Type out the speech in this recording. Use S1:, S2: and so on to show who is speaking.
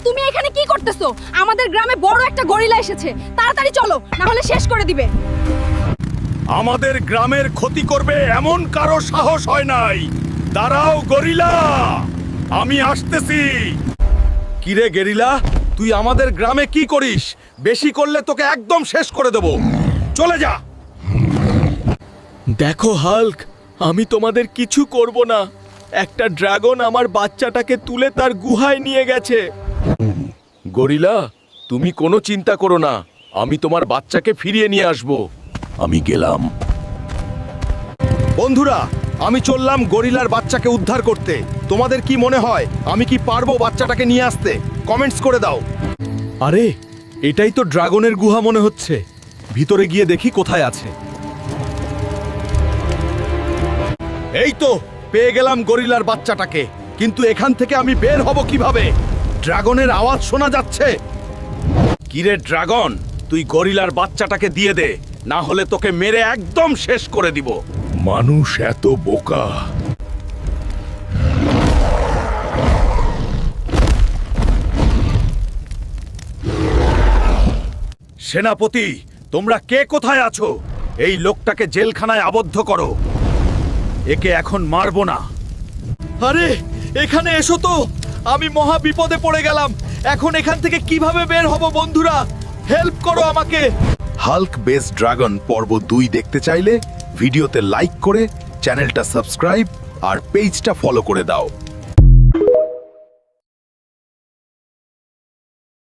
S1: তুমি এখানে কি করতেছো? আমাদের গ্রামে বড় একটা গরিলা এসেছে, তাড়াতাড়ি চলো, না হলে শেষ করে দিবে।
S2: আমাদের গ্রামের ক্ষতি করবে এমন কারো সাহস হয় নাই। দাঁড়াও গরিলা, আমি আসতেছি। কিরে গেরিলা, তুই আমাদের গ্রামে কি করিস? বেশি করলে তোকে একদম শেষ করে দেব। চলে যা।
S3: দেখো হাল্ক, আমি তোমাদের কিছু করব না। একটা ড্রাগন আমার বাচ্চাটাকে তুলে তার গুহায় নিয়ে গেছে।
S2: গরিলা, তুমি কোনো চিন্তা করো না, আমি তোমার বাচ্চাকে ফিরিয়ে নিয়ে আসব। আমি গেলাম। বন্ধুরা, আমি চললাম গরিলার বাচ্চাকে উদ্ধার করতে। তোমাদের কি মনে হয় আমি কি পারবো বাচ্চাটাকে নিয়ে আসতে? কমেন্টস করে দাও। আরে, এটাই তো ড্রাগনের গুহা মনে হচ্ছে। ভিতরে গিয়ে দেখি কোথায় আছে। এই তো পেয়ে গেলাম গরিলার বাচ্চাটাকে, কিন্তু এখান থেকে আমি বের হব কিভাবে? ড্রাগনের আওয়াজ শোনা যাচ্ছে। কিরে ড্রাগন, তুই গরিলার বাচ্চাটাকে দিয়ে দে, না হলে তোকে মেরে একদম শেষ করে দিব। মানুষ এত বোকা। সেনাপতি, তোমরা কে কোথায় আছো? এই লোকটাকে জেলখানায় আবদ্ধ করো। একে এখন মারবো না।
S3: আরে, এখানে এসো তো, আমি মহা বিপদে পড়ে গেলাম। এখন এখান থেকে কিভাবে বের হব বন্ধুরা? হেল্প করো আমাকে।
S2: হাল্ক বেস ড্রাগন পর্ব 2 দেখতে চাইলে ভিডিওতে লাইক করে চ্যানেলটা সাবস্ক্রাইব আর পেজটা ফলো করে দাও।